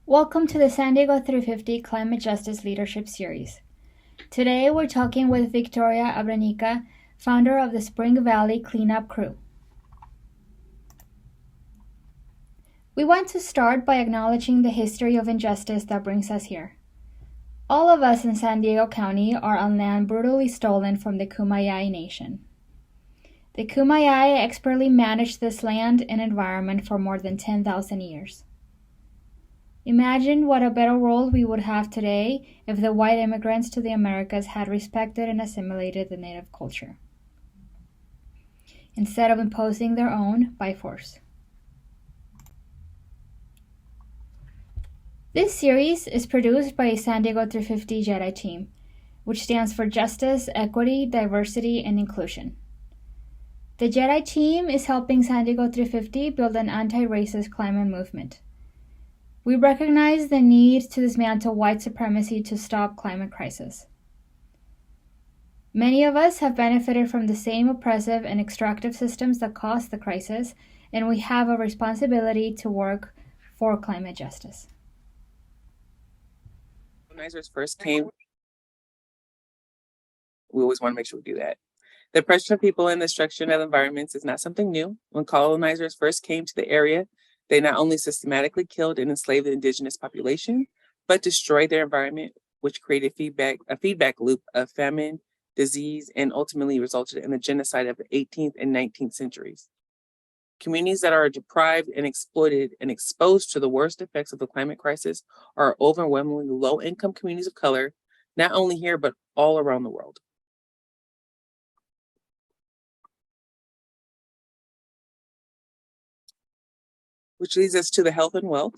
Welcome to the San Diego 350 Climate Justice Leadership Series. Today we're talking with Victoria Abranica, founder of the Spring Valley Cleanup Crew. We want to start by acknowledging the history of injustice that brings us here. All of us in San Diego County are on land brutally stolen from the Kumeyaay Nation. The Kumeyaay expertly managed this land and environment for more than 10,000 years. Imagine what a better world we would have today if the white immigrants to the Americas had respected and assimilated the native culture, instead of imposing their own by force. This series is produced by a San Diego 350 JEDI team, which stands for Justice, Equity, Diversity, and Inclusion. The JEDI team is helping San Diego 350 build an anti-racist climate movement. We recognize the need to dismantle white supremacy to stop climate crisis. Many of us have benefited from the same oppressive and extractive systems that caused the crisis, and we have a responsibility to work for climate justice. Colonizers first came, we always want to make sure we do that. The oppression of people and destruction of environments is not something new. When colonizers first came to the area, they not only systematically killed and enslaved the indigenous population, but destroyed their environment, which created a feedback loop of famine, disease, and ultimately resulted in the genocide of the 18th and 19th centuries. Communities that are deprived and exploited and exposed to the worst effects of the climate crisis are overwhelmingly low-income communities of color, not only here, but all around the world. Which leads us to the health and wealth,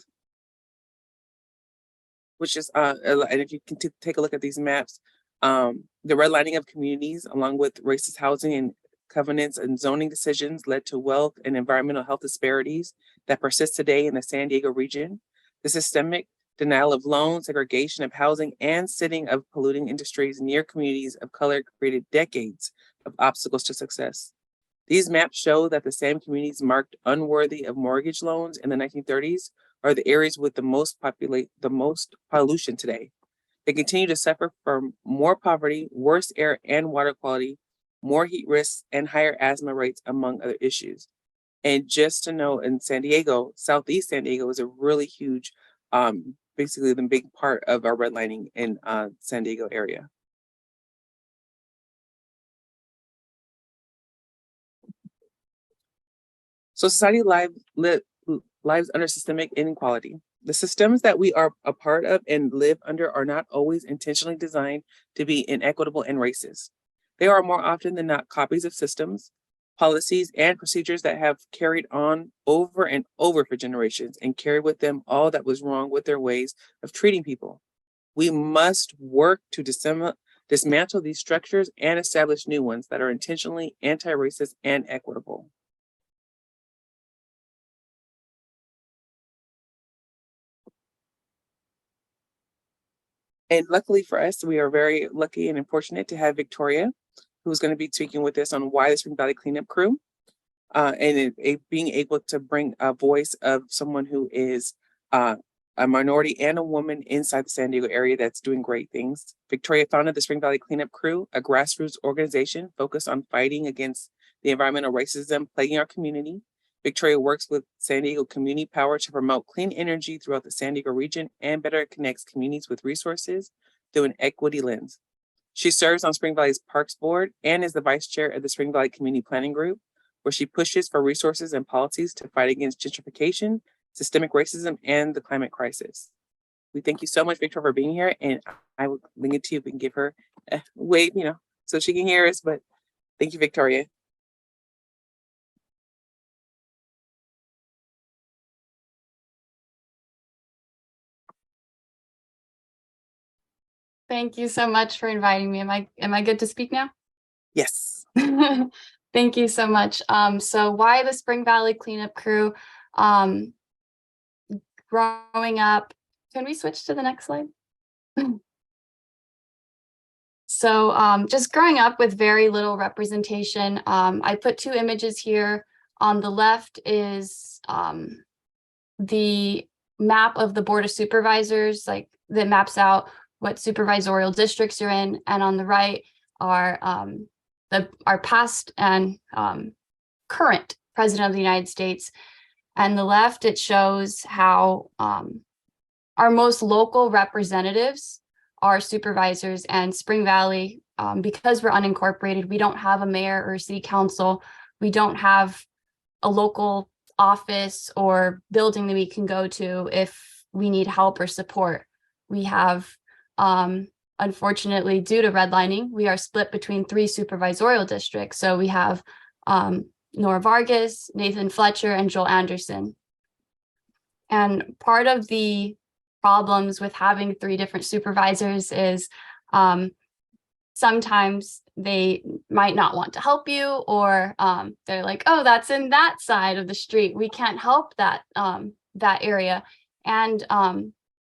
which is, and if you can take a look at these maps, the redlining of communities along with racist housing and covenants and zoning decisions led to wealth and environmental health disparities that persist today in the San Diego region. The systemic denial of loans, segregation of housing, and sitting of polluting industries near communities of color created decades of obstacles to success. These maps show that the same communities marked unworthy of mortgage loans in the 1930s are the areas with the most pollution today. They continue to suffer from more poverty, worse air and water quality, more heat risks, and higher asthma rates, among other issues. And just to know, in San Diego, Southeast San Diego is a really huge, basically the big part of our redlining in San Diego area. So society lives under systemic inequality. The systems that we are a part of and live under are not always intentionally designed to be inequitable and racist. They are more often than not copies of systems, policies, and procedures that have carried on over and over for generations and carry with them all that was wrong with their ways of treating people. We must work to dismantle these structures and establish new ones that are intentionally anti-racist and equitable. And luckily for us, we are very lucky and fortunate to have Victoria, who's going to be speaking with us on why the Spring Valley Cleanup Crew, being able to bring a voice of someone who is a minority and a woman inside the San Diego area that's doing great things. Victoria founded the Spring Valley Cleanup Crew, a grassroots organization focused on fighting against the environmental racism plaguing our community. Victoria works with San Diego Community Power to promote clean energy throughout the San Diego region and better connects communities with resources through an equity lens. She serves on Spring Valley's Parks Board and is the vice chair of the Spring Valley Community Planning Group, where she pushes for resources and policies to fight against gentrification, systemic racism, and the climate crisis. We thank you so much, Victoria, for being here, and I will link it to you. We can give her a wave, so she can hear us, but thank you, Victoria. Thank you so much for inviting me. Am I good to speak now? Yes. Thank you so much. So why the Spring Valley Cleanup Crew? Growing up, can we switch to the next slide? So just growing up with very little representation, I put two images here. On the left is the map of the Board of Supervisors, like that maps out what supervisorial districts you're in. And on the right are our past and current President of the United States. And the left, it shows how our most local representatives are supervisors, and Spring Valley, because we're unincorporated, we don't have a mayor or city council. We don't have a local office or building that we can go to if we need help or support. We have, unfortunately, due to redlining, we are split between 3 supervisorial districts. So we have Nora Vargas, Nathan Fletcher, and Joel Anderson. And part of the problems with having 3 different supervisors is sometimes they might not want to help you, or they're like, oh, that's in that side of the street, we can't help that that area. And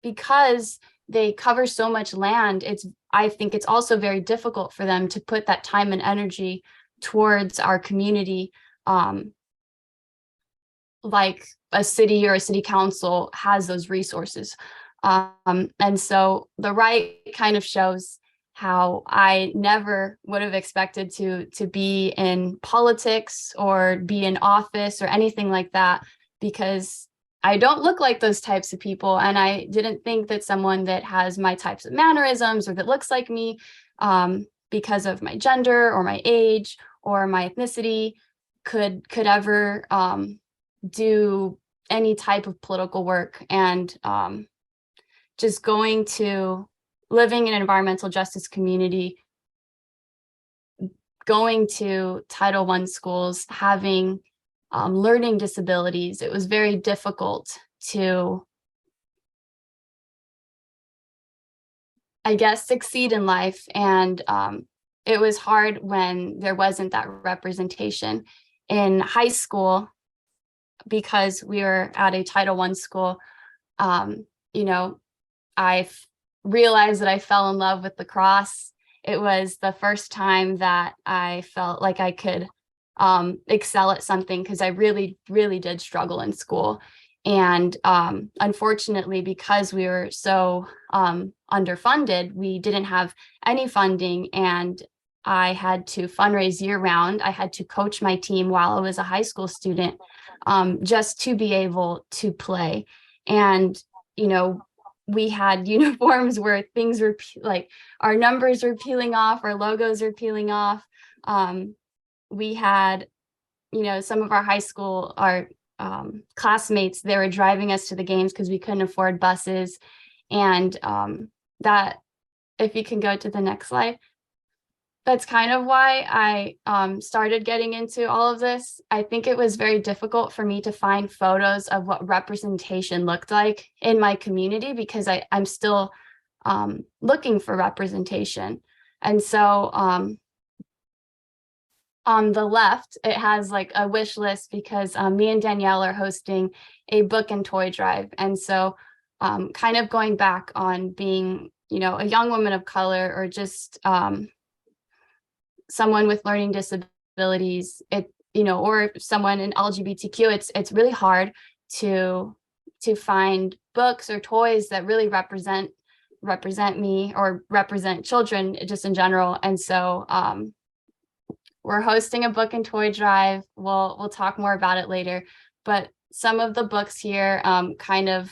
because they cover so much land, I think it's also very difficult for them to put that time and energy towards our community, like a city or a city council has those resources. And so the right kind of shows how I never would have expected to be in politics or be in office or anything like that, because I don't look like those types of people. And I didn't think that someone that has my types of mannerisms or that looks like me, because of my gender or my age or my ethnicity, could ever do any type of political work. And just going to living in an environmental justice community, going to Title I schools, having learning disabilities, it was very difficult to, I guess, succeed in life. And it was hard when there wasn't that representation. In high school, because we were at a Title I school, I realized that I fell in love with lacrosse. It was the first time that I felt like I could excel at something, because I really, really did struggle in school. And unfortunately, because we were so underfunded, we didn't have any funding, and I had to fundraise year round. I had to coach my team while I was a high school student, just to be able to play. And, we had uniforms where things were like our numbers were peeling off, our logos are peeling off. We had, some of our high school, our classmates, they were driving us to the games because we couldn't afford buses. And that, if you can go to the next slide, that's kind of why I started getting into all of this. I think it was very difficult for me to find photos of what representation looked like in my community, because I'm still looking for representation. And so on the left, it has like a wish list, because me and Danielle are hosting a book and toy drive. And so kind of going back on being, a young woman of color, or just someone with learning disabilities, or someone in LGBTQ, it's really hard to find books or toys that really represent me or represent children just in general. And so we're hosting a book and toy drive. We'll talk more about it later, but some of the books here kind of,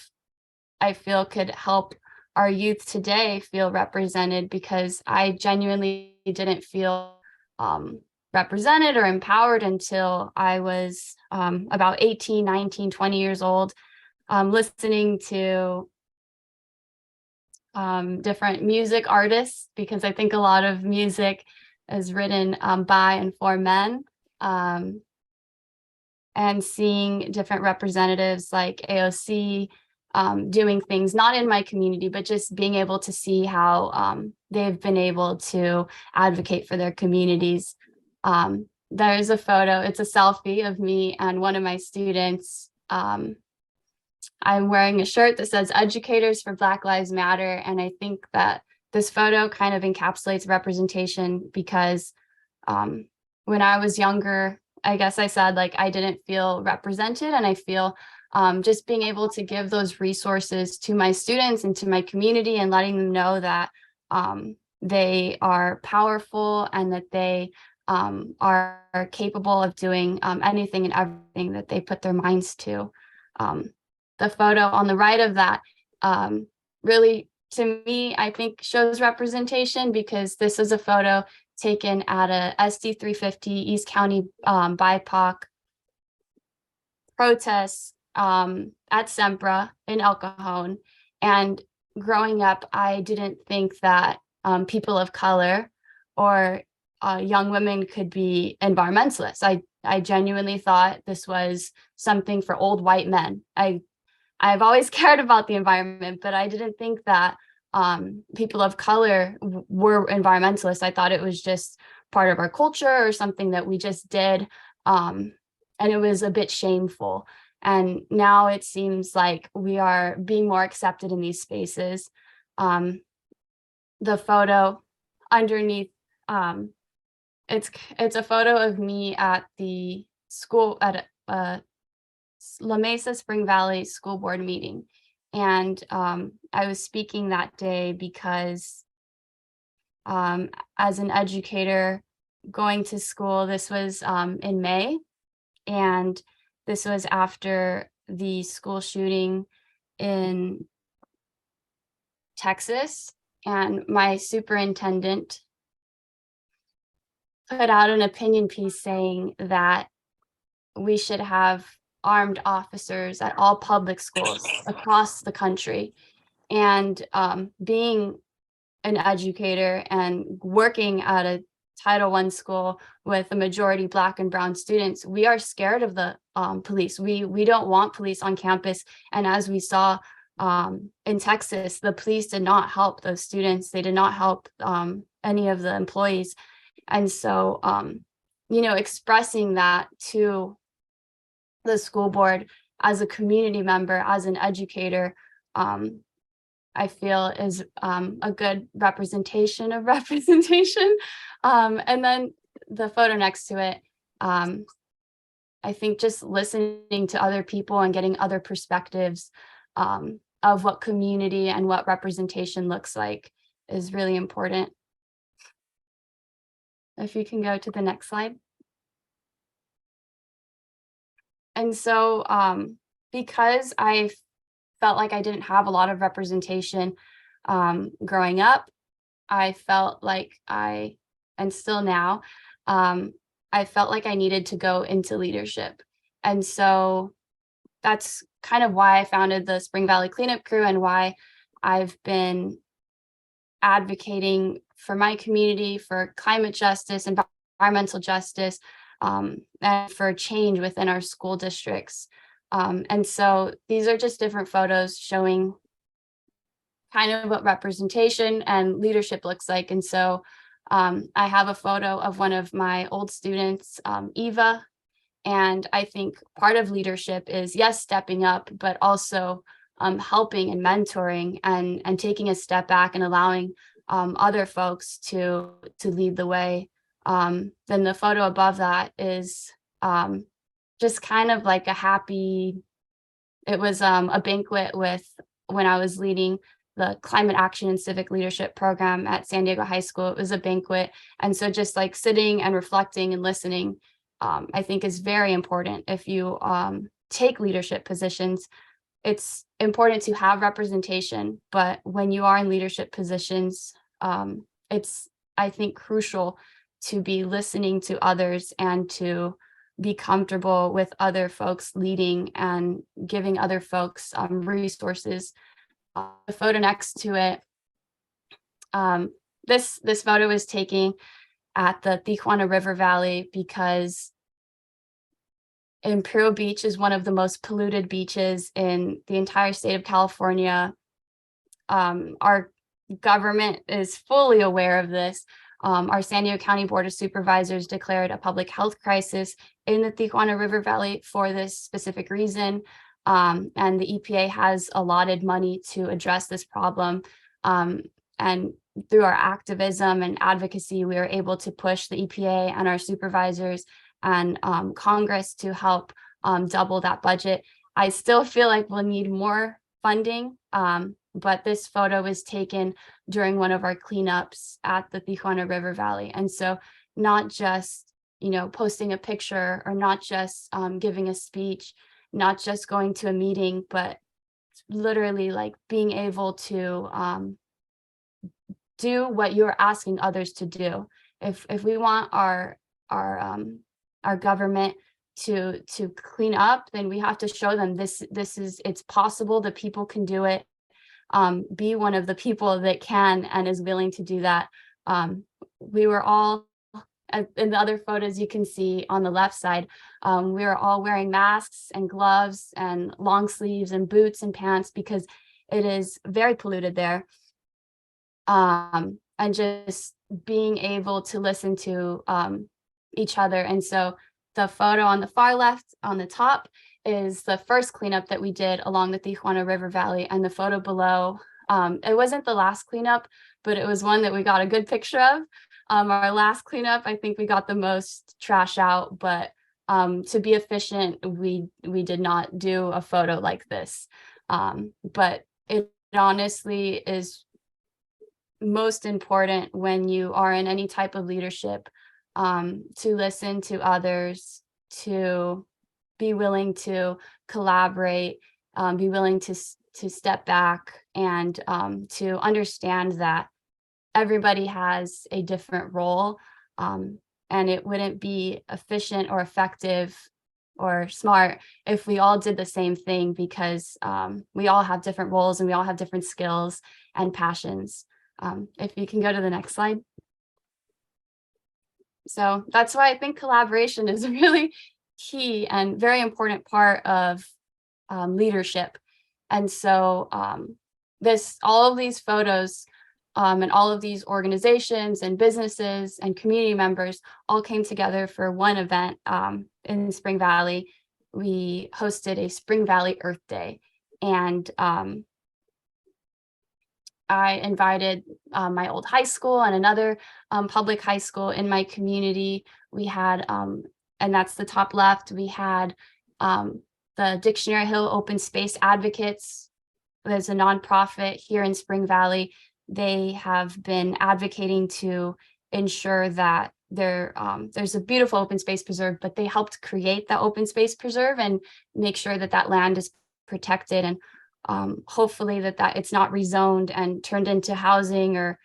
I feel, could help our youth today feel represented, because I genuinely didn't feel represented or empowered until I was about 18, 19, 20 years old, listening to different music artists, because I think a lot of music is written by and for men, and seeing different representatives like AOC doing things not in my community, but just being able to see how they've been able to advocate for their communities. There's a photo, it's a selfie of me and one of my students. I'm wearing a shirt that says Educators for Black Lives Matter. And I think that this photo kind of encapsulates representation, because when I was younger, I guess I said, like, I didn't feel represented, and I feel just being able to give those resources to my students and to my community and letting them know that they are powerful and that they are capable of doing anything and everything that they put their minds to. The photo on the right of that really, to me, I think shows representation, because this is a photo taken at a SD 350 East County BIPOC protest at Sempra in El Cajon. And growing up, I didn't think that people of color or young women could be environmentalists. I genuinely thought this was something for old white men. I've always cared about the environment, but I didn't think that people of color were environmentalists. I thought it was just part of our culture or something that we just did. And it was a bit shameful. And now it seems like we are being more accepted in these spaces. The photo underneath, it's a photo of me at the school at La Mesa Spring Valley School Board meeting. And I was speaking that day because as an educator going to school, this was in May, and this was after the school shooting in Texas, and my superintendent put out an opinion piece saying that we should have armed officers at all public schools across the country. And being an educator and working at a Title I school with a majority Black and brown students, we are scared of the police. We don't want police on campus. And as we saw in Texas, the police did not help those students. They did not help any of the employees. And so, expressing that to the school board as a community member, as an educator, I feel is a good representation of representation. And then the photo next to it, I think just listening to other people and getting other perspectives of what community and what representation looks like is really important. If you can go to the next slide. And so because I felt like I didn't have a lot of representation growing up, I felt like and still now, I felt like I needed to go into leadership. And so that's kind of why I founded the Spring Valley Cleanup Crew and why I've been advocating for my community, for climate justice, environmental justice, and for change within our school districts. And so these are just different photos showing kind of what representation and leadership looks like. And so I have a photo of one of my old students, Eva. And I think part of leadership is, yes, stepping up, but also helping and mentoring and taking a step back and allowing other folks to lead the way. Then the photo above that is just kind of like a happy, it was a banquet when I was leading the Climate Action and Civic Leadership program at San Diego High School. It was a banquet. And so just like sitting and reflecting and listening, I think is very important. If you take leadership positions, it's important to have representation, but when you are in leadership positions, it's, I think, crucial to be listening to others and to be comfortable with other folks leading and giving other folks resources. The photo next to it, this photo was taken at the Tijuana River Valley because Imperial Beach is one of the most polluted beaches in the entire state of California. Our government is fully aware of this. Our San Diego County Board of Supervisors declared a public health crisis in the Tijuana River Valley for this specific reason. And the EPA has allotted money to address this problem. And through our activism and advocacy, we were able to push the EPA and our supervisors and Congress to help double that budget. I still feel like we'll need more funding, but this photo was taken during one of our cleanups at the Tijuana River Valley. And so not just, posting a picture, or not just giving a speech, not just going to a meeting, but literally like being able to do what you're asking others to do. If we want our government to clean up, then we have to show them it's possible, that people can do it. Be one of the people that can and is willing to do that. We were all, in the other photos you can see on the left side, we were all wearing masks and gloves and long sleeves and boots and pants, because it is very polluted there. And just being able to listen to each other. And so the photo on the far left on the top is the first cleanup that we did along the Tijuana River Valley. And the photo below, it wasn't the last cleanup, but it was one that we got a good picture of. Our last cleanup, I think we got the most trash out, but to be efficient, we did not do a photo like this. But it honestly is most important when you are in any type of leadership, to listen to others, to be willing to collaborate, be willing to step back, and to understand that everybody has a different role, and it wouldn't be efficient or effective or smart if we all did the same thing, because we all have different roles and we all have different skills and passions. If you can go to the next slide. So that's why I think collaboration is a really key and very important part of leadership. And so all of these photos and all of these organizations and businesses and community members all came together for one event in Spring Valley. We hosted a Spring Valley Earth Day, and I invited my old high school and another public high school in my community. We had, and that's the top left, we had the Dictionary Hill Open Space Advocates. There's a nonprofit here in Spring Valley. They have been advocating to ensure that there's a beautiful open space preserve, but they helped create that open space preserve and make sure that that land is protected, and hopefully that it's not rezoned and turned into housing or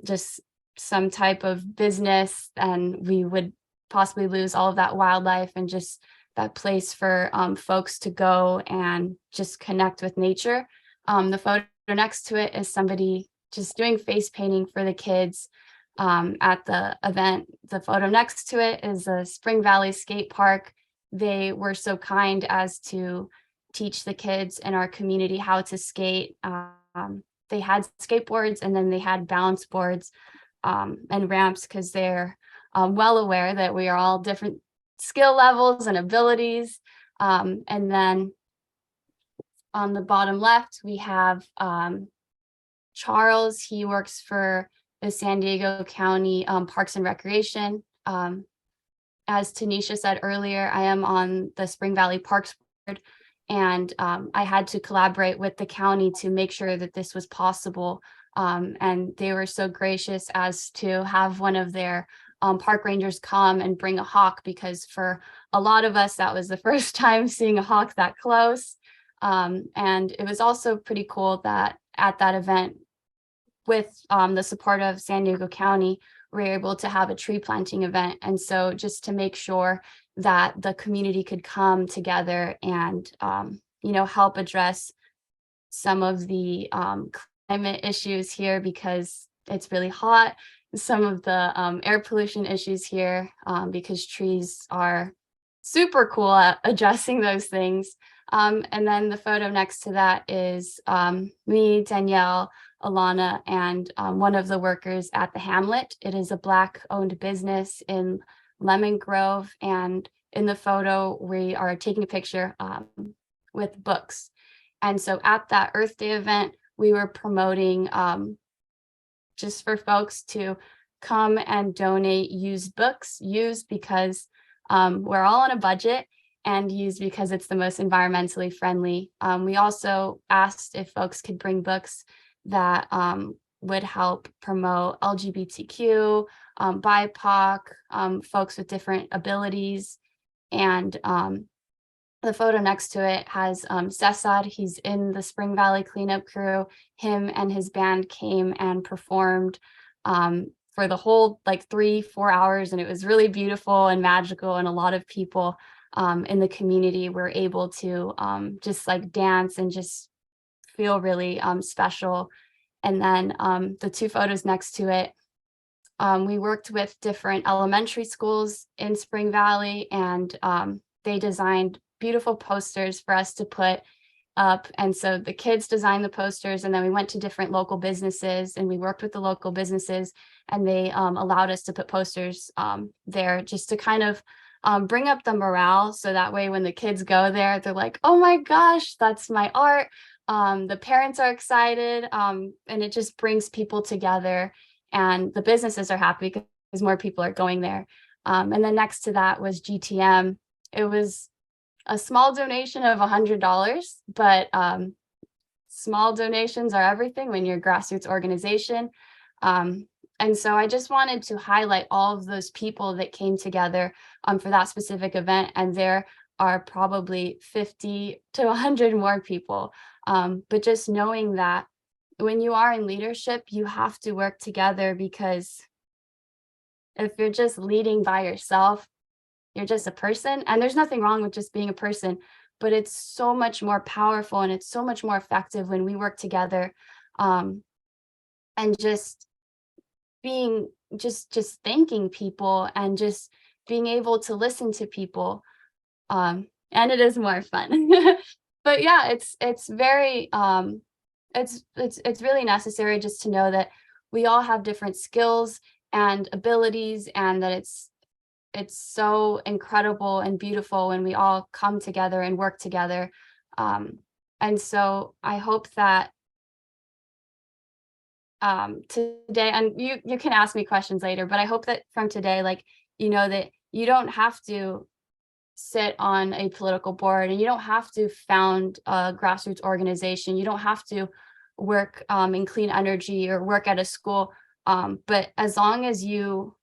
just some type of business, and we would possibly lose all of that wildlife and just that place for folks to go and just connect with nature. The photo next to it is somebody just doing face painting for the kids at the event. The photo next to it is a Spring Valley skate park. They were so kind as to teach the kids in our community how to skate. They had skateboards, and then they had balance boards and ramps, because they're well aware that we are all different skill levels and abilities. And then on the bottom left, we have Charles. He works for the San Diego County Parks and Recreation. As Tanisha said earlier, I am on the Spring Valley Parks Board, and I had to collaborate with the county to make sure that this was possible. And they were so gracious as to have one of their park rangers come and bring a hawk, because for a lot of us, that was the first time seeing a hawk that close. And it was also pretty cool that at that event, with the support of San Diego County, we were able to have a tree planting event. And so just to make sure that the community could come together and, help address some of the climate issues here, because it's really hot. Some of the air pollution issues here, because trees are super cool at addressing those things. And then the photo next to that is me, Danielle, Alana, and one of the workers at the Hamlet. It is a Black-owned business in Lemon Grove. And in the photo, we are taking a picture with books. And so at that Earth Day event, we were promoting just for folks to come and donate used books, because we're all on a budget, and use because it's the most environmentally friendly. We also asked if folks could bring books that would help promote LGBTQ, BIPOC, folks with different abilities. And the photo next to it has Cesar. He's in the Spring Valley cleanup crew. Him and his band came and performed for the whole like 3-4 hours, and it was really beautiful and magical, and a lot of people in the community were able to just like dance and just feel really special. And then the two photos next to it, we worked with different elementary schools in Spring Valley, and they designed beautiful posters for us to put up. And so the kids designed the posters, and then we went to different local businesses and we worked with the local businesses, and they allowed us to put posters there just to kind of bring up the morale. So that way, when the kids go there, they're like, oh my gosh, that's my art. The parents are excited, and it just brings people together, and the businesses are happy because more people are going there. And then next to that was GTM. It was a small donation of $100, but small donations are everything when you're a grassroots organization. And so I just wanted to highlight all of those people that came together for that specific event. And there are probably 50 to 100 more people. But just knowing that when you are in leadership, you have to work together, because if you're just leading by yourself, you're just a person. And there's nothing wrong with just being a person, but it's so much more powerful and it's so much more effective when we work together. And just being just thanking people and just being able to listen to people. And it is more fun. But yeah, it's very it's really necessary just to know that we all have different skills and abilities, and that it's so incredible and beautiful when we all come together and work together. And so I hope that today, and you can ask me questions later, but I hope that from today, like, you know, that you don't have to sit on a political board, and you don't have to found a grassroots organization. You don't have to work in clean energy or work at a school. But as long as you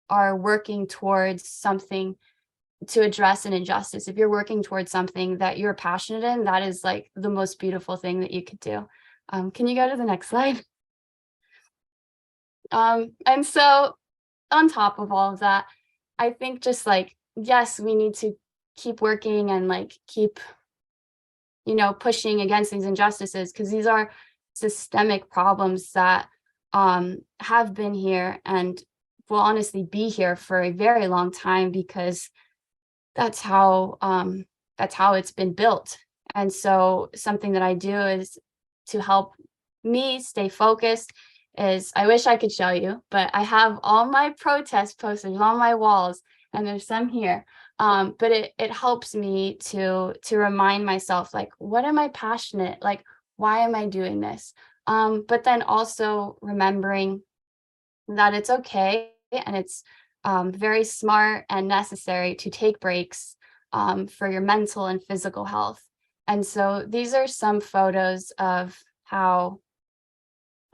are working towards something to address an injustice, if you're working towards something that you're passionate in, that is like the most beautiful thing that you could do. Can you go to the next slide? And so on top of all of that, I think just like, yes, we need to keep working and like keep, you know, pushing against these injustices, because these are systemic problems that have been here and will honestly be here for a very long time, because that's how it's been built. And so something that I do is to help me stay focused is, I wish I could show you, but I have all my protest posters on my walls, and there's some here. But it helps me to remind myself, like, what am I passionate? Like, why am I doing this? But then also remembering that it's okay and it's very smart and necessary to take breaks for your mental and physical health. And so these are some photos of how,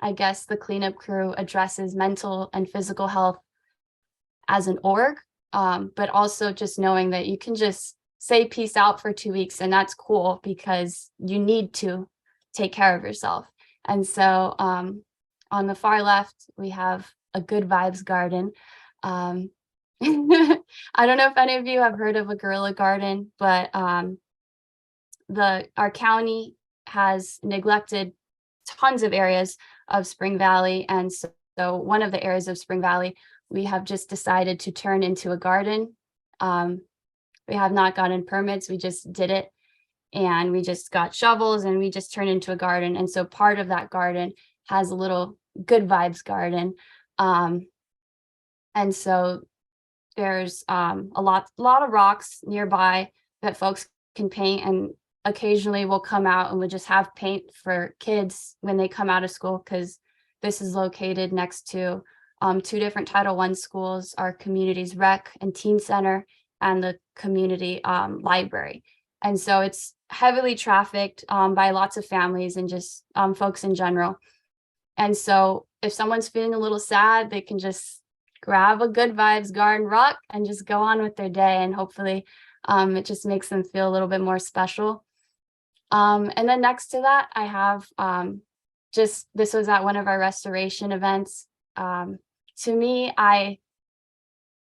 I guess, the cleanup crew addresses mental and physical health as an org, but also just knowing that you can just say peace out for 2 weeks, and that's cool, because you need to take care of yourself. And so on the far left, we have a good vibes garden. I don't know if any of you have heard of a guerrilla garden, but our county has neglected tons of areas of Spring Valley. And so one of the areas of Spring Valley, we have just decided to turn into a garden. We have not gotten permits, we just did it. And we just got shovels and we just turned into a garden. And so part of that garden has a little good vibes garden. And so there's a lot of rocks nearby that folks can paint, and occasionally we'll come out and we'll just have paint for kids when they come out of school, because this is located next to 2 different Title I schools, our community's rec and teen center, and the community library. And so it's heavily trafficked by lots of families and just folks in general. And so if someone's feeling a little sad, they can just grab a Good Vibes Garden Rock and just go on with their day. And hopefully it just makes them feel a little bit more special. And then next to that, I have this was at one of our restoration events. To me, I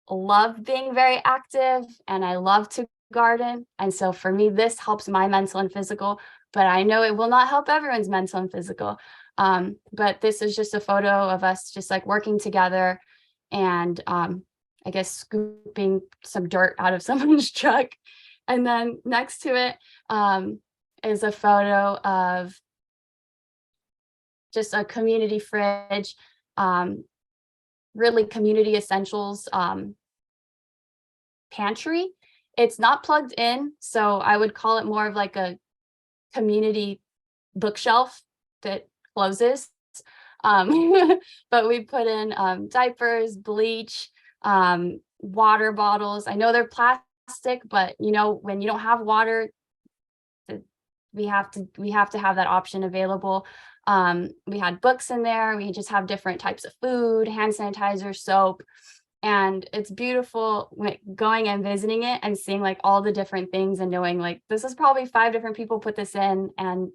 love being very active and I love to garden. And so for me, this helps my mental and physical, but I know it will not help everyone's mental and physical. But this is just a photo of us just like working together and I guess scooping some dirt out of someone's truck. And then next to it is a photo of just a community fridge, really community essentials pantry. It's not plugged in, so I would call it more of like a community bookshelf that closes. But we put in diapers, bleach, water bottles. I know they're plastic, but you know, when you don't have water, we have to have that option available. We had books in there. We just have different types of food, hand sanitizer, soap. And it's beautiful going and visiting it and seeing like all the different things and knowing like this is probably 5 different people put this in. And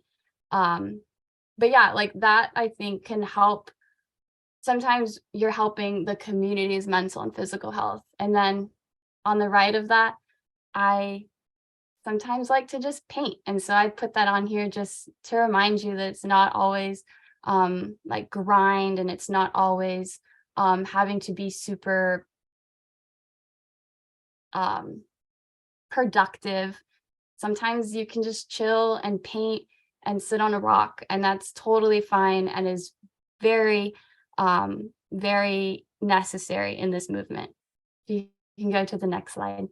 but yeah, like that I think can help. Sometimes you're helping the community's mental and physical health. And then on the right of that, I sometimes like to just paint. And so I put that on here just to remind you that it's not always like grind, and it's not always having to be super productive. Sometimes you can just chill and paint and sit on a rock, and that's totally fine and is very, very necessary in this movement. You can go to the next slide.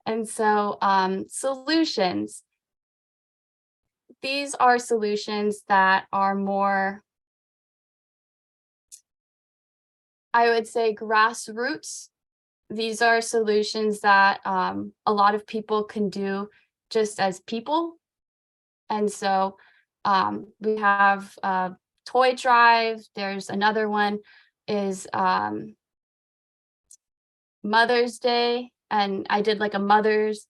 And so solutions. These are solutions that are more, I would say, grassroots. These are solutions that a lot of people can do just as people. And so we have toy drive. There's another one is Mother's Day. And I did like a mother's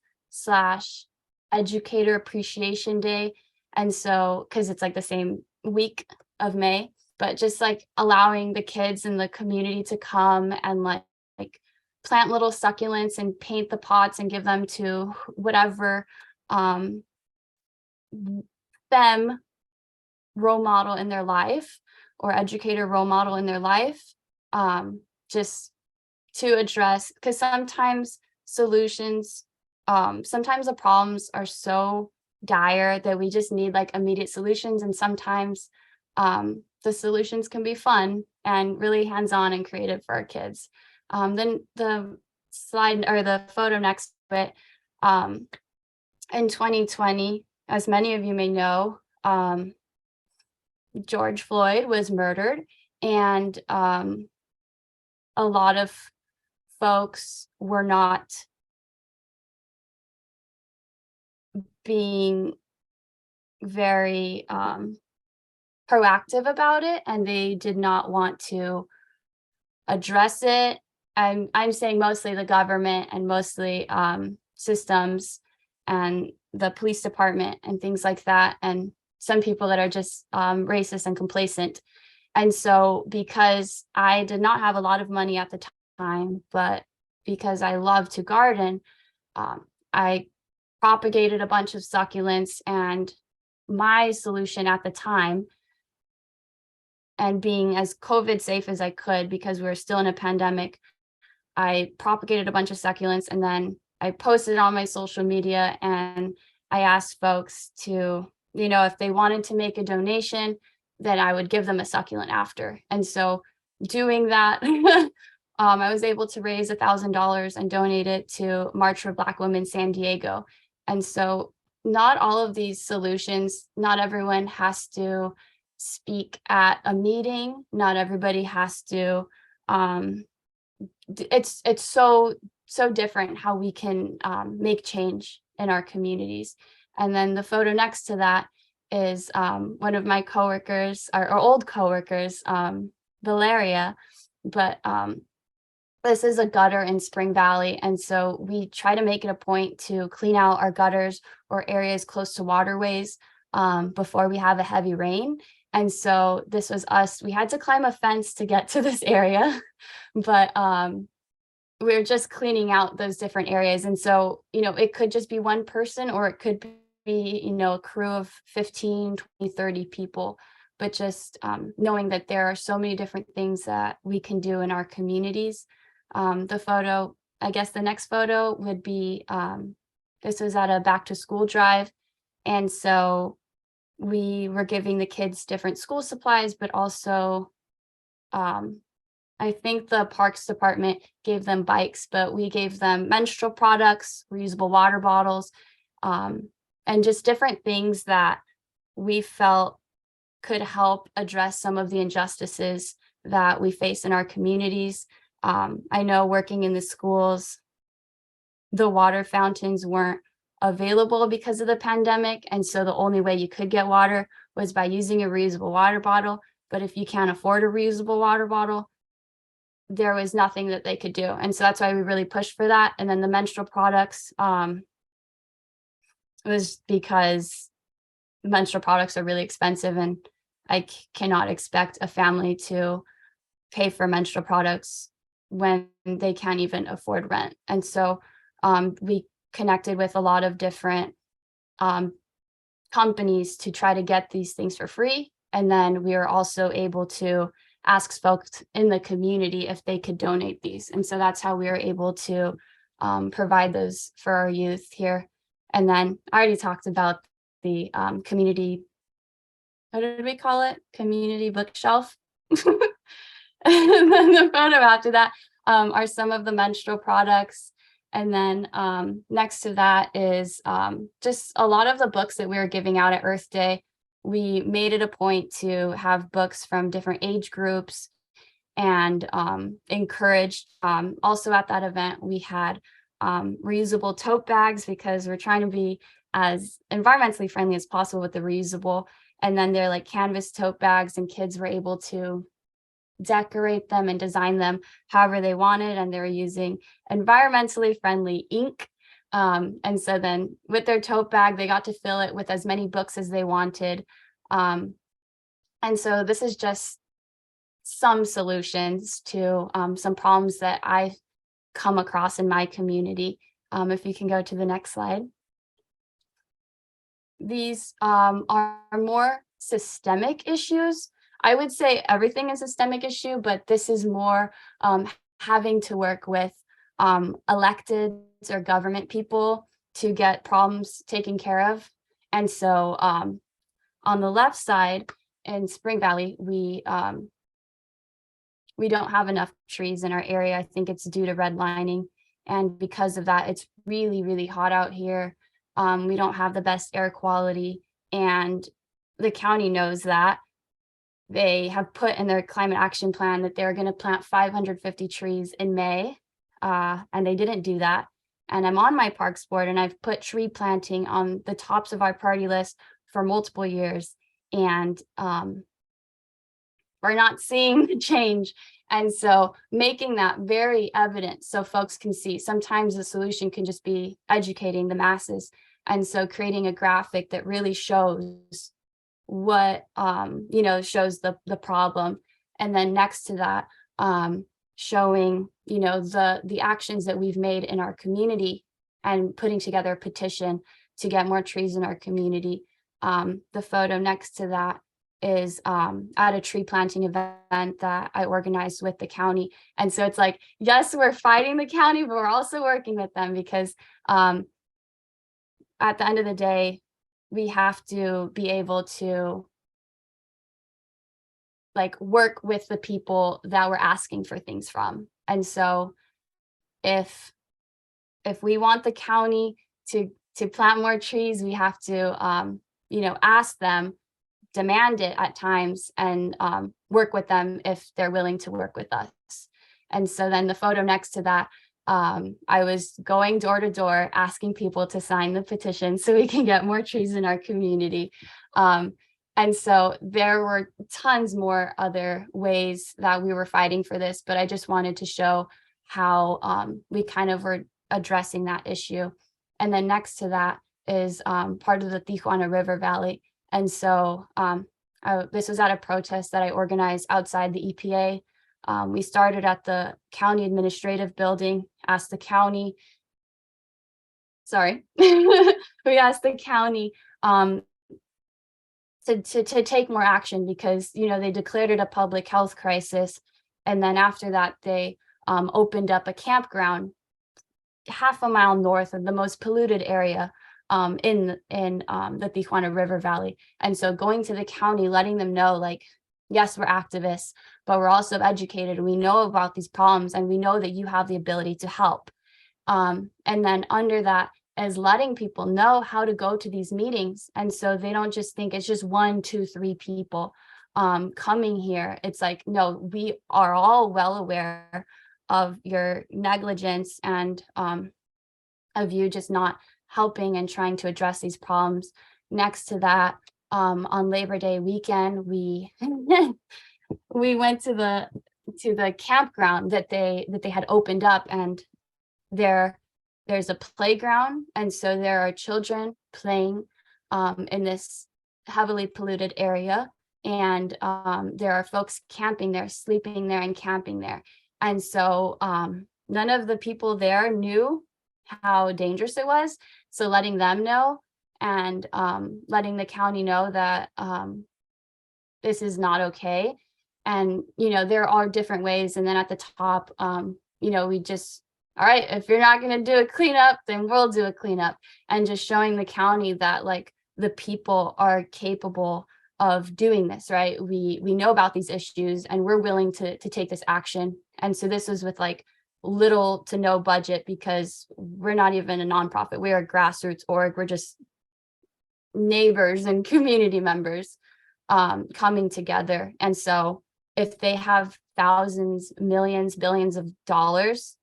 / educator appreciation day. And so, because it's like the same week of May, but just like allowing the kids in the community to come and like plant little succulents and paint the pots and give them to whatever them role model in their life or educator role model in their life, just to address, because sometimes solutions, sometimes the problems are so dire that we just need like immediate solutions, and sometimes the solutions can be fun and really hands-on and creative for our kids. Then the slide or the photo next to it, in 2020, as many of you may know, George Floyd was murdered, and a lot of folks were not being very proactive about it, and they did not want to address it. I'm saying mostly the government and mostly systems and the police department and things like that, and some people that are just racist and complacent. And so because I did not have a lot of money at the time, but because I love to garden, I propagated a bunch of succulents, and my solution at the time, and being as COVID safe as I could because we were still in a pandemic, I propagated a bunch of succulents, and then I posted it on my social media, and I asked folks to, you know, if they wanted to make a donation, then I would give them a succulent after. And so doing that, I was able to raise $1,000 and donate it to March for Black Women San Diego. And so not all of these solutions, not everyone has to speak at a meeting. Not everybody has to, it's so so different how we can make change in our communities. And then the photo next to that is one of my coworkers, or old coworkers, Valeria. But this is a gutter in Spring Valley. And so we try to make it a point to clean out our gutters or areas close to waterways before we have a heavy rain. And so this was us. We had to climb a fence to get to this area, but we were just cleaning out those different areas. And so, it could just be one person, or it could be, a crew of 15, 20, 30 people. But just knowing that there are so many different things that we can do in our communities. The photo, I guess the next photo would be, this was at a back to school drive. And so we were giving the kids different school supplies, but also I think the Parks Department gave them bikes, but we gave them menstrual products, reusable water bottles, and just different things that we felt could help address some of the injustices that we face in our communities. I know working in the schools, the water fountains weren't available because of the pandemic. And so the only way you could get water was by using a reusable water bottle. But if you can't afford a reusable water bottle, there was nothing that they could do. And so that's why we really pushed for that. And then the menstrual products was because menstrual products are really expensive, and I cannot expect a family to pay for menstrual products when they can't even afford rent. And so we connected with a lot of different companies to try to get these things for free. And then we were also able to ask folks in the community if they could donate these. And so that's how we were able to provide those for our youth here. And then I already talked about the community, what did we call it? Community bookshelf. And then the photo after that are some of the menstrual products. And then next to that is just a lot of the books that we were giving out at Earth Day. We made it a point to have books from different age groups and encouraged. Also at that event, we had reusable tote bags because we're trying to be as environmentally friendly as possible with the reusable. And then they're like canvas tote bags, and kids were able to decorate them and design them however they wanted. And they were using environmentally friendly ink. And so then with their tote bag, they got to fill it with as many books as they wanted. And so this is just some solutions to some problems that I've come across in my community. If you can go to the next slide. These are more systemic issues. I would say everything is a systemic issue, but this is more having to work with electeds or government people to get problems taken care of. And so on the left side in Spring Valley, we don't have enough trees in our area. I think it's due to redlining. And because of that, it's really, really hot out here. We don't have the best air quality, and the county knows that. They have put in their climate action plan that they're going to plant 550 trees in May, and they didn't do that. And I'm on my parks board, and I've put tree planting on the tops of our priority list for multiple years, and we're not seeing the change. And so making that very evident so folks can see, sometimes the solution can just be educating the masses. And so creating a graphic that really shows what, shows the problem. And then next to that, showing, the actions that we've made in our community and putting together a petition to get more trees in our community. The photo next to that is at a tree planting event that I organized with the county. And so it's like, yes, we're fighting the county, but we're also working with them because at the end of the day, we have to be able to work with the people that we're asking for things from. And so if we want the county to plant more trees, we have to ask them, demand it at times, and work with them if they're willing to work with us. And so then the photo next to that I was going door to door asking people to sign the petition so we can get more trees in our community. And so there were tons more other ways that we were fighting for this, but I just wanted to show how we kind of were addressing that issue. And then next to that is part of the Tijuana River Valley. And so this was at a protest that I organized outside the EPA. We started at the county administrative building, asked the county, we asked the county to take more action because, you know, they declared it a public health crisis. And then after that, they opened up a campground half a mile north of the most polluted area in the Tijuana River Valley. And so going to the county, letting them know, like, yes, we're activists, but we're also educated. We know about these problems and we know that you have the ability to help. And then under that is letting people know how to go to these meetings. And so they don't just think it's just 1, 2, 3 people coming here. It's like, no, we are all well aware of your negligence and of you just not helping and trying to address these problems. Next to that, on Labor Day weekend, we we went to the campground that they had opened up, and there's a playground, and so there are children playing in this heavily polluted area, and there are folks camping there, sleeping there, and camping there. And so none of the people there knew how dangerous it was. So letting them know and letting the county know that this is not okay. And, you know, there are different ways. And then at the top, you know, we just, all right, if you're not going to do a cleanup, then we'll do a cleanup. And just showing the county that, like, the people are capable of doing this, right? We know about these issues and we're willing to take this action. And so this was with like little to no budget because we're not even a nonprofit. We are a grassroots org. We're just neighbors and community members coming together. And so if they have thousands, millions, billions of dollars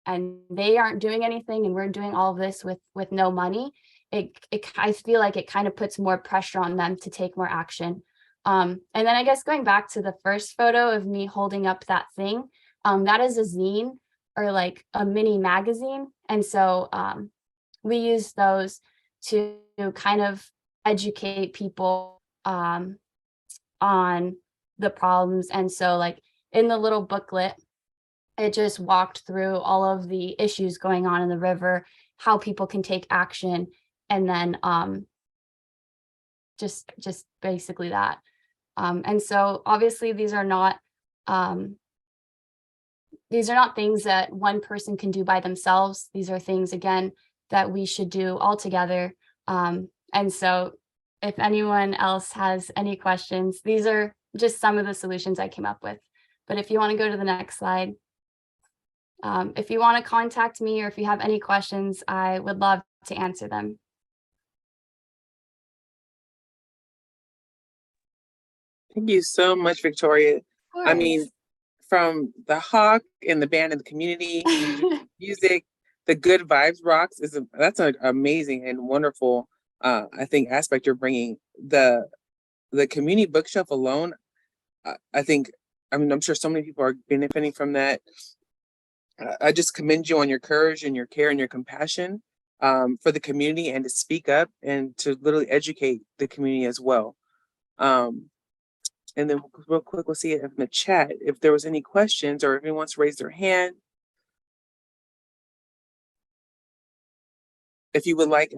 and they aren't doing anything and we're doing all of this with no money, I feel like it kind of puts more pressure on them to take more action. And then I guess going back to the first photo of me holding up that thing, that is a zine or like a mini magazine. And so we use those to kind of educate people on the problems. And so like in the little booklet, it just walked through all of the issues going on in the river, how people can take action, and then just basically that. And so obviously these are not things that one person can do by themselves. These are things, again, that we should do all together. And so if anyone else has any questions, these are just some of the solutions I came up with. But if you want to go to the next slide, if you want to contact me or if you have any questions, I would love to answer them. Thank you so much, Victoria. I mean, from the Hawk and the band and the community music, the good vibes rocks that's an amazing and wonderful I think aspect you're bringing. The community bookshelf alone, I'm sure so many people are benefiting from that. I just commend you on your courage and your care and your compassion for the community and to speak up and to literally educate the community as well. And then real quick, we'll see it in the chat if there was any questions or if anyone wants to raise their hand. If you would like,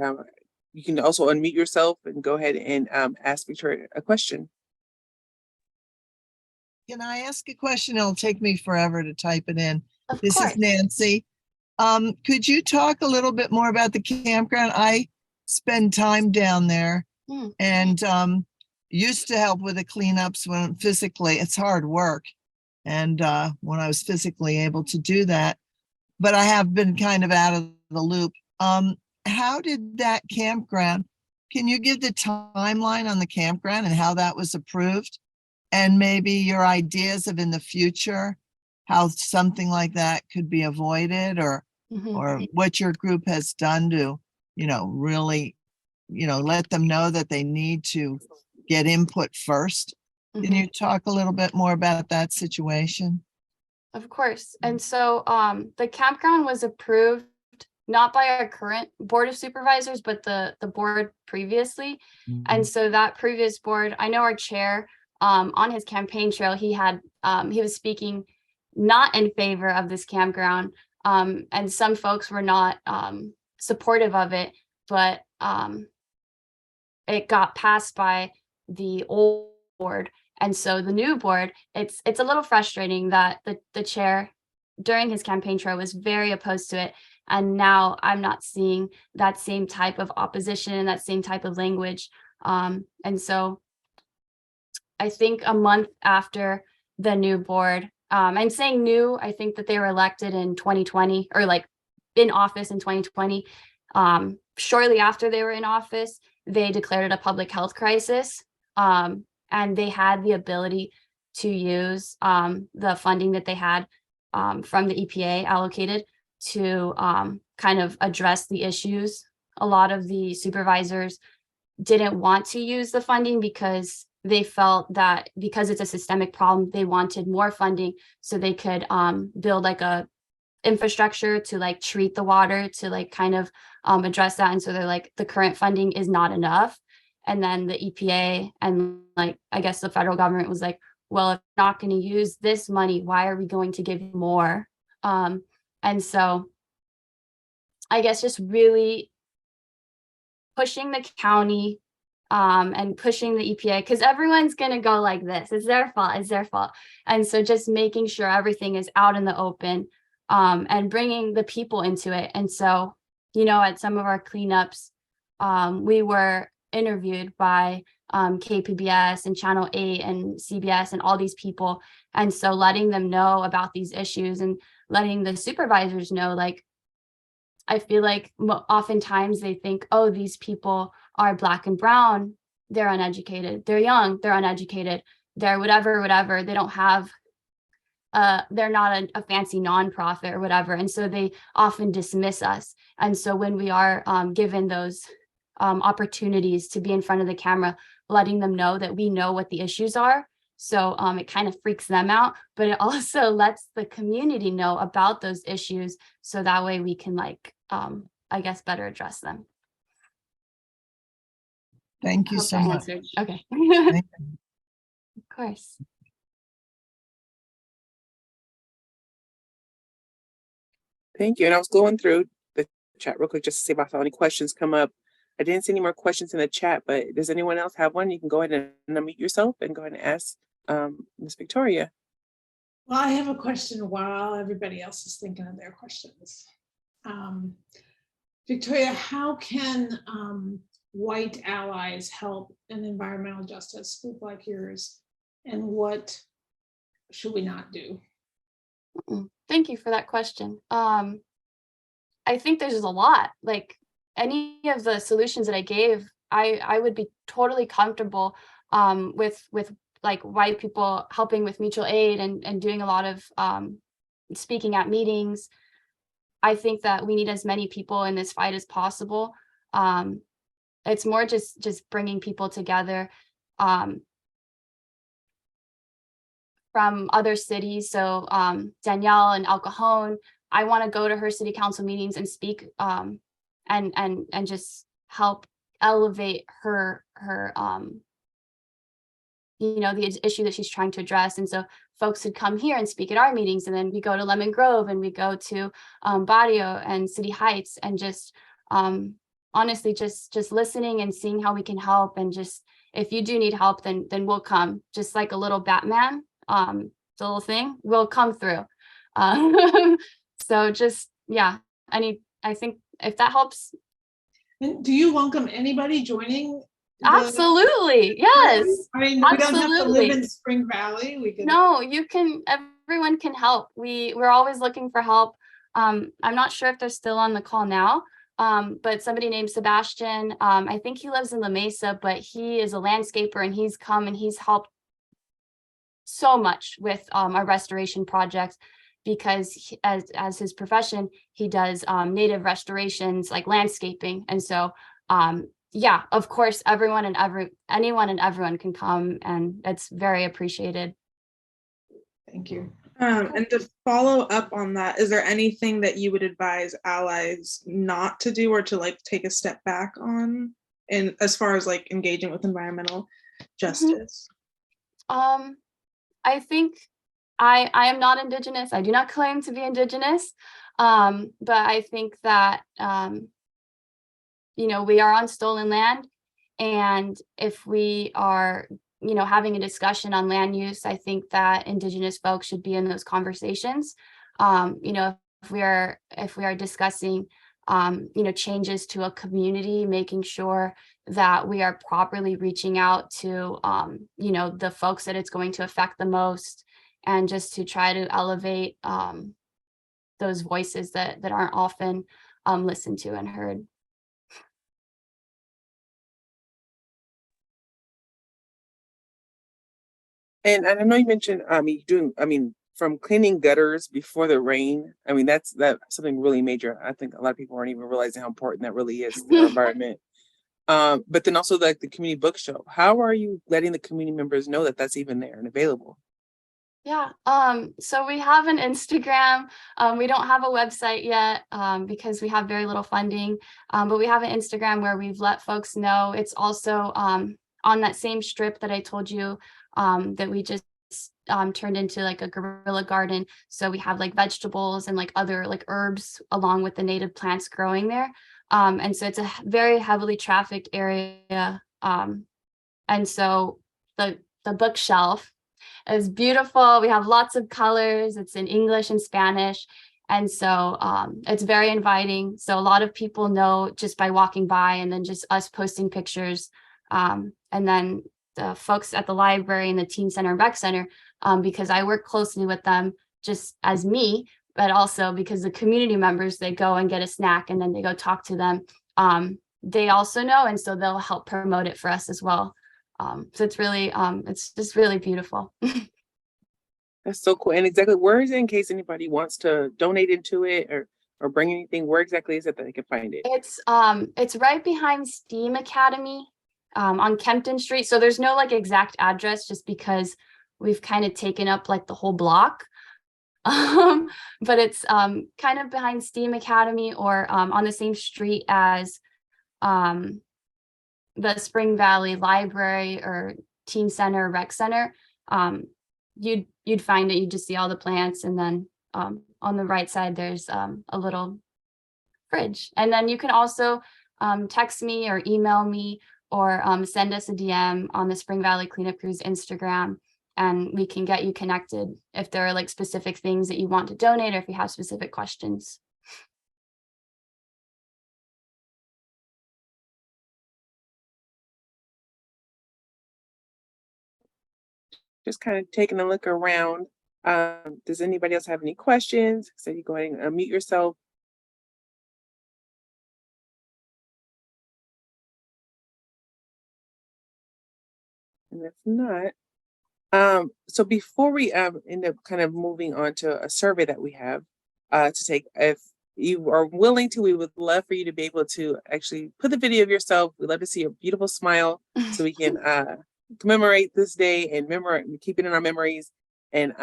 you can also unmute yourself and go ahead and ask Victoria a question. Can I ask a question? It'll take me forever to type it in. Of This course. is Nancy. Could you talk a little bit more about the campground? I spend time down there and used to help with the cleanups when physically, it's hard work. And when I was physically able to do that, but I have been kind of out of the loop. How did that campground, can you give the timeline on the campground and how that was approved? And maybe your ideas of in the future, how something like that could be avoided, or what your group has done to, really, let them know that they need to get input first. Can you talk a little bit more about that situation? Of course. And so the campground was approved not by our current board of supervisors, but the board previously. And so that previous board, I know our chair on his campaign trail, he was speaking not in favor of this campground. And some folks were not supportive of it, but it got passed by the old board. And so the new board, it's a little frustrating that the chair during his campaign trail was very opposed to it. And now I'm not seeing that same type of opposition and that same type of language. And so I think a month after the new board, I'm saying new, I think that they were elected in 2020, or like in office in 2020. Shortly after they were in office, they declared it a public health crisis. And they had the ability to use the funding that they had from the EPA allocated to kind of address the issues. A lot of the supervisors didn't want to use the funding because they felt that because it's a systemic problem, they wanted more funding so they could build like a infrastructure to like treat the water, to like kind of address that. And so they're like, the current funding is not enough. And then the EPA and like, I guess the federal government was like, well, if we're not going to use this money, why are we going to give more? And so I guess just really pushing the county and pushing the EPA, because everyone's going to go like this. It's their fault. It's their fault. And so just making sure everything is out in the open and bringing the people into it. And so, at some of our cleanups, we were interviewed by KPBS and Channel 8 and CBS and all these people. And so letting them know about these issues and letting the supervisors know, like, I feel like oftentimes they think, oh, these people are Black and brown, they're uneducated, they're young, they're uneducated, they're whatever, they don't have, they're not a fancy nonprofit or whatever. And so they often dismiss us. And so when we are given those opportunities to be in front of the camera, letting them know that we know what the issues are. So it kind of freaks them out, but it also lets the community know about those issues. So that way we can I guess better address them. Thank you so much. Okay. Thank you. Of course. Thank you. And I was going through the chat real quick just to see if I saw any questions come up. I didn't see any more questions in the chat, but does anyone else have one? You can go ahead and unmute yourself and go ahead and ask Ms. Victoria. Well, I have a question while everybody else is thinking of their questions. Victoria, how can white allies help an environmental justice group like yours? And what should we not do? Thank you for that question. I think there's a lot. Like any of the solutions that I gave, I would be totally comfortable with like white people helping with mutual aid and doing a lot of speaking at meetings. I think that we need as many people in this fight as possible. It's more just bringing people together from other cities. So Danielle and El Cajon, I want to go to her city council meetings and speak and just help elevate her the issue that she's trying to address. And so folks would come here and speak at our meetings, and then we go to Lemon Grove and we go to Barrio and City Heights, and just honestly just listening and seeing how we can help. And just, if you do need help, then we'll come, just like a little Batman, the little thing will come through. So just, yeah, I think if that helps. And do you welcome anybody joining? Absolutely, yes. I mean, we don't have to live in Spring Valley. We can. No, everyone can help. We're always looking for help. I'm not sure if they're still on the call now, but somebody named Sebastian, I think he lives in La Mesa, but he is a landscaper, and he's come and he's helped so much with our restoration projects, because as his profession, he does native restorations like landscaping. And so yeah, of course, anyone and everyone can come, and it's very appreciated. Thank you. And to follow up on that, is there anything that you would advise allies not to do or to like take a step back on, and as far as like engaging with environmental justice? I think I am not Indigenous. I do not claim to be Indigenous. But I think that you know, we are on stolen land, and if we are, you know, having a discussion on land use, I think that Indigenous folks should be in those conversations. You know, if we are discussing you know, changes to a community, making sure that we are properly reaching out to you know, the folks that it's going to affect the most, and just to try to elevate those voices that aren't often listened to and heard. And I know you mentioned, from cleaning gutters before the rain. I mean, that's something really major. I think a lot of people aren't even realizing how important that really is to the environment. But then also like the community book show. How are you letting the community members know that that's even there and available? Yeah, so we have an Instagram. We don't have a website yet because we have very little funding, but we have an Instagram where we've let folks know. It's also on that same strip that I told you that we just turned into like a guerrilla garden. So we have like vegetables and like other like herbs along with the native plants growing there. And so it's a very heavily trafficked area. And so the bookshelf is beautiful. We have lots of colors. It's in English and Spanish. And so it's very inviting. So a lot of people know just by walking by, and then just us posting pictures. And then the folks at the library and the teen center and rec center, because I work closely with them just as me, but also because the community members, they go and get a snack and then they go talk to them. They also know, and so they'll help promote it for us as well. So it's really, it's just really beautiful. That's so cool. And exactly where is it, in case anybody wants to donate into it or bring anything? Where exactly is it that they can find it? It's right behind STEAM Academy on Kempton Street. So there's no like exact address, just because we've kind of taken up like the whole block. But it's kind of behind STEAM Academy, or on the same street as the Spring Valley Library or Teen Center, Rec Center. You'd find it. You just see all the plants, and then on the right side there's a little fridge. And then you can also text me or email me, or send us a DM on the Spring Valley Cleanup Crew's Instagram, and we can get you connected if there are like specific things that you want to donate, or if you have specific questions. Just kind of taking a look around. Does anybody else have any questions? So you go ahead and unmute yourself. And if not, so before we end up kind of moving on to a survey that we have to take, if you are willing to, we would love for you to be able to actually put the video of yourself. We'd love to see a beautiful smile so we can commemorate this day and keep it in our memories, and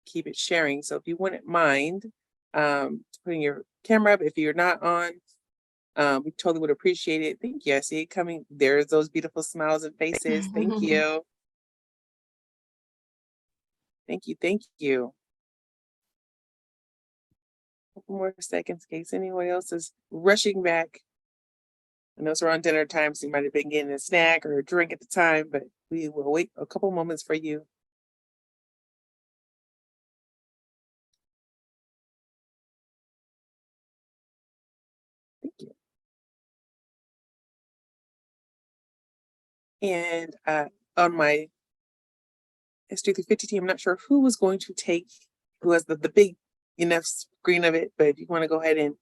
keep it sharing. So if you wouldn't mind putting your camera up, if you're not on, we totally would appreciate it. Thank you. I see it coming. There's those beautiful smiles and faces. Thank you. Thank you. Thank you. A couple more seconds in case anyone else is rushing back. I know it's around dinner time, so you might have been getting a snack or a drink at the time, but we will wait a couple moments for you. Thank you. And on my S350 team, I'm not sure who was going to take, who has the big enough screen of it, but if you want to go ahead and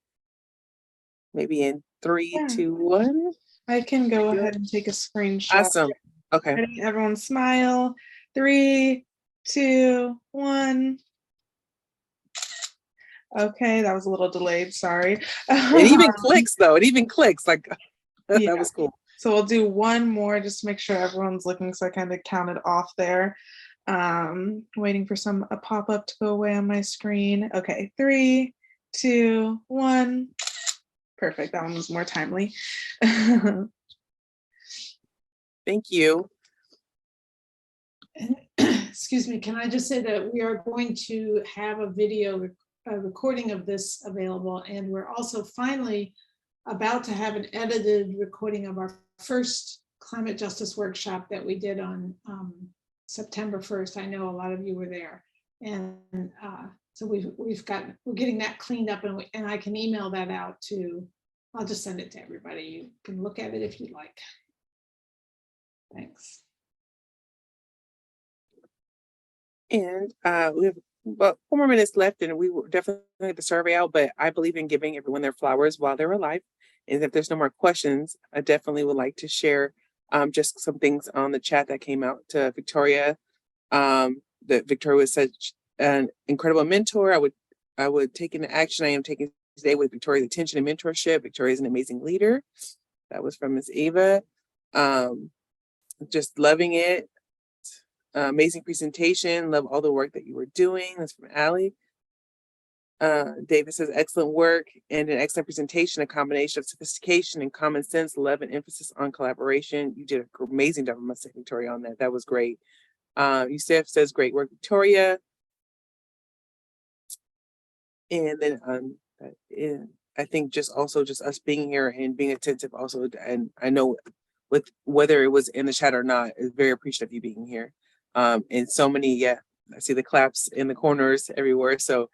maybe in 3, 2, 1. I can go ahead and take a screenshot. Awesome. Okay. Ready? Everyone smile. 3, 2, 1. Okay, that was a little delayed. Sorry. It even clicks though. It even clicks. Like Yeah. that was cool. So we'll do one more just to make sure everyone's looking. So I kind of counted off there. Waiting for a pop-up to go away on my screen. Okay, 3, 2, 1. Perfect. That one was more timely. Thank you. And excuse me, can I just say that we are going to have a video recording of this available, and we're also finally about to have an edited recording of our first climate justice workshop that we did on September 1st. I know a lot of you were there, and so we're getting that cleaned up, and I can email that out to. I'll just send it to everybody. You can look at it if you'd like. Thanks. And we have about 4 more minutes left, and we will definitely get the survey out, but I believe in giving everyone their flowers while they're alive. And if there's no more questions, I definitely would like to share just some things on the chat that came out to Victoria. That Victoria was such an incredible mentor. I would take into action. I am taking today with Victoria's attention and mentorship. Victoria is an amazing leader. That was from Ms. Ava. Just loving it. Amazing presentation. Love all the work that you were doing. That's from Allie. David says, excellent work and an excellent presentation, a combination of sophistication and common sense, love and emphasis on collaboration. You did an amazing job, I must say, Victoria, on that. That was great. Yusef says, great work, Victoria. And then I think just us being here and being attentive also, and I know with whether it was in the chat or not, is very appreciative of you being here. And so many, I see the claps in the corners everywhere. So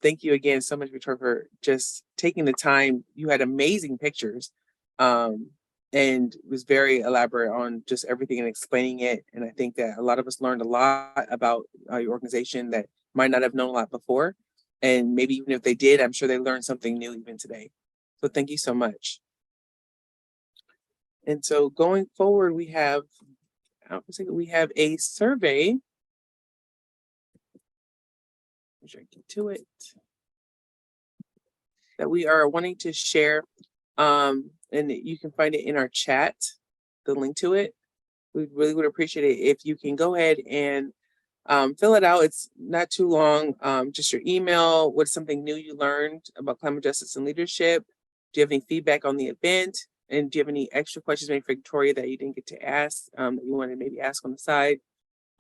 thank you again so much, Victoria, for just taking the time. You had amazing pictures and was very elaborate on just everything and explaining it. And I think that a lot of us learned a lot about your organization that might not have known a lot before. And maybe even if they did, I'm sure they learned something new even today. So thank you so much. And so going forward, we have a survey. Make sure I get to it. That we are wanting to share. And you can find it in our chat, the link to it. We really would appreciate it if you can go ahead and fill it out. It's not too long. Just your email. What's something new you learned about climate justice and leadership? Do you have any feedback on the event? And do you have any extra questions maybe for Victoria that you didn't get to ask, that you want to maybe ask on the side?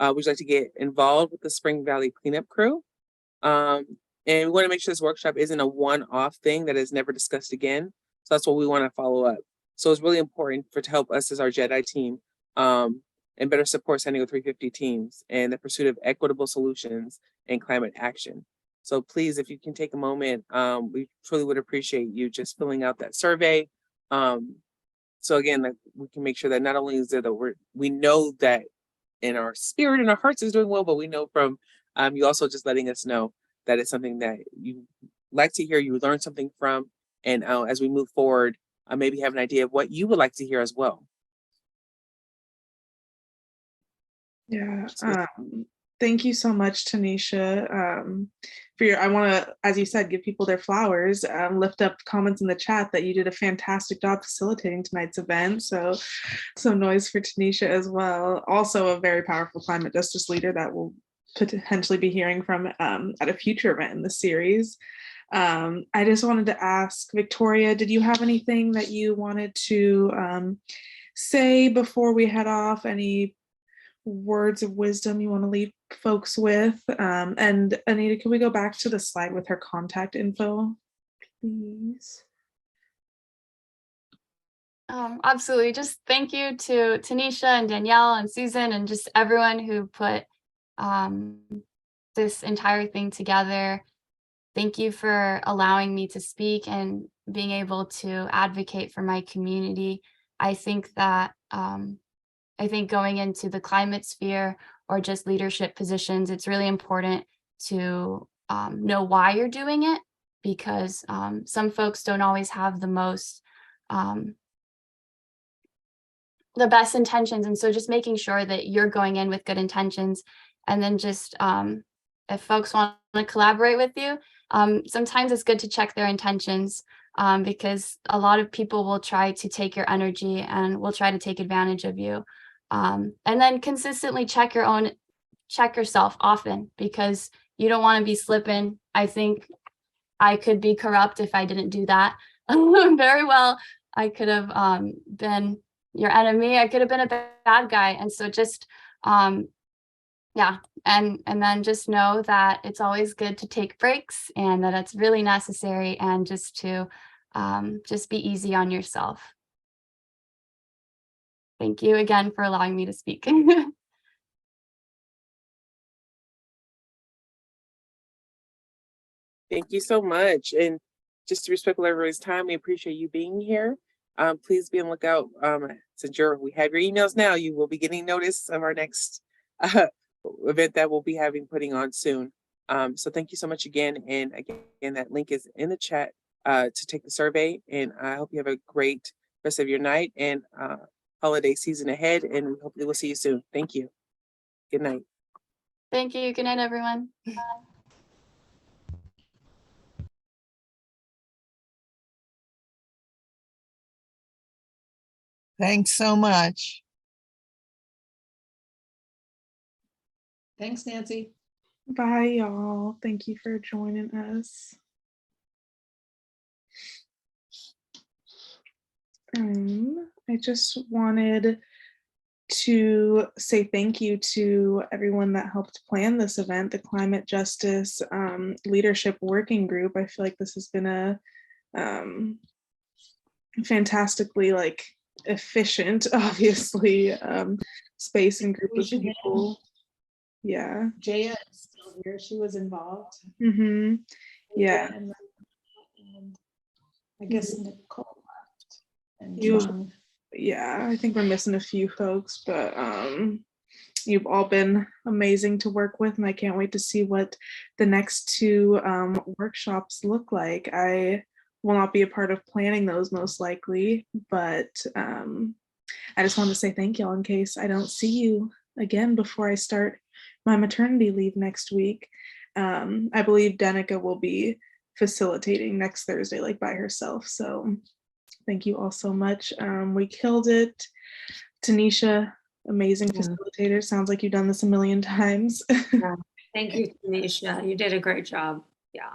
Would you like to get involved with the Spring Valley Cleanup Crew? And we want to make sure this workshop isn't a one-off thing that is never discussed again. So that's what we want to follow up. So it's really important to help us as our JEDI team and better support San Diego 350 teams and the pursuit of equitable solutions and climate action. So please, if you can take a moment, we truly would appreciate you just filling out that survey. So again, like, we can make sure that not only is it that we know that in our spirit and our hearts is doing well, but we know from you also just letting us know that it's something that you like to hear, you learn something from, and as we move forward, maybe have an idea of what you would like to hear as well. Yeah. Thank you so much, Tanisha, for I want to, as you said, give people their flowers, lift up comments in the chat that you did a fantastic job facilitating tonight's event. So noise for Tanisha as well. Also a very powerful climate justice leader that we'll potentially be hearing from at a future event in the series. I just wanted to ask, Victoria, did you have anything that you wanted to say before we head off? Any words of wisdom you want to leave folks with? And Anita, can we go back to the slide with her contact info, please? Absolutely. Just thank you to Tanisha and Danielle and Susan and just everyone who put this entire thing together. Thank you for allowing me to speak and being able to advocate for my community. I think that going into the climate sphere or just leadership positions, it's really important to know why you're doing it, because some folks don't always have the best intentions. And so just making sure that you're going in with good intentions And then just if folks want to collaborate with you, sometimes it's good to check their intentions, because a lot of people will try to take your energy and will try to take advantage of you. And then consistently check yourself often, because you don't want to be slipping. I think I could be corrupt if I didn't do that. Very well, I could have been your enemy. I could have been a bad guy. And so just, yeah. And then just know that it's always good to take breaks and that it's really necessary, and just to just be easy on yourself. Thank you again for allowing me to speak. Thank you so much. And just to respect everybody's time, we appreciate you being here. Please be on the lookout. Since we have your emails now, you will be getting notice of our next event that we'll be putting on soon. So thank you so much again. And again, that link is in the chat to take the survey. And I hope you have a great rest of your night and holiday season ahead. And we hopefully will see you soon. Thank you. Good night. Thank you. Good night, everyone. Thanks so much. Thanks, Nancy. Bye, y'all. Thank you for joining us. I just wanted to say thank you to everyone that helped plan this event, the Climate Justice Leadership Working Group. I feel like this has been a fantastically efficient, obviously, space and group of people. Yeah. Jaya is still here. She was involved. Mm-hmm. Yeah. And I guess Nicole left. And You- John. Yeah, I think we're missing a few folks, but you've all been amazing to work with, and I can't wait to see what the next two workshops look like. I will not be a part of planning those most likely, but I just wanted to say thank y'all in case I don't see you again before I start my maternity leave next week. I believe Danica will be facilitating next Thursday, by herself. So thank you all so much. We killed it. Tanisha, amazing facilitator. Sounds like you've done this a million times. Yeah. Thank you, Tanisha. You did a great job. Yeah.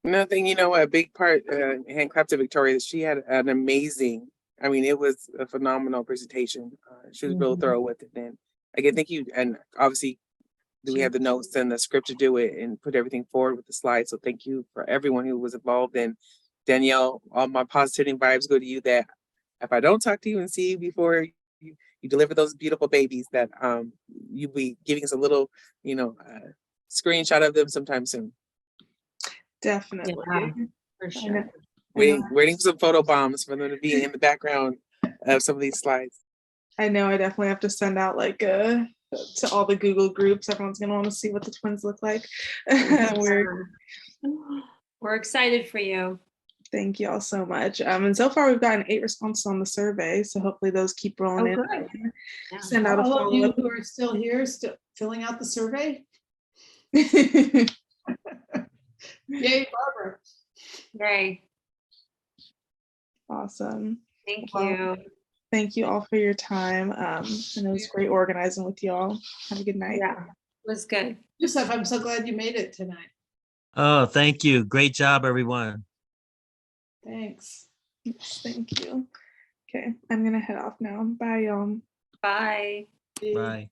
Nothing, a big part, hand clap to Victoria. She had an amazing, it was a phenomenal presentation. She was real thorough with it. And again, thank you. And obviously, we have the notes and the script to do it and put everything forward with the slides. So thank you for everyone who was involved. And Danielle, all my positivity vibes go to you, that if I don't talk to you and see you before you deliver those beautiful babies, that you'll be giving us a little, screenshot of them sometime soon. Definitely. Yeah, for sure. Waiting for some photo bombs for them to be in the background of some of these slides. I know I definitely have to send out to all the Google groups. Everyone's gonna want to see what the twins look like. We're excited for you. Thank you all so much. And so far we've gotten 8 responses on the survey, so hopefully those keep rolling in. Good. Yeah. Send out a All of you follow-up. who are still here, still filling out the survey. Yay, Barbara. Yay. Awesome. Thank Well, you. Thank you all for your time. And it was great organizing with y'all. Have a good night. Yeah, it was good. Yusuf, I'm so glad you made it tonight. Oh, thank you. Great job, everyone. Thanks. Yes, thank you. Okay, I'm gonna head off now. Bye, y'all. Bye. Bye.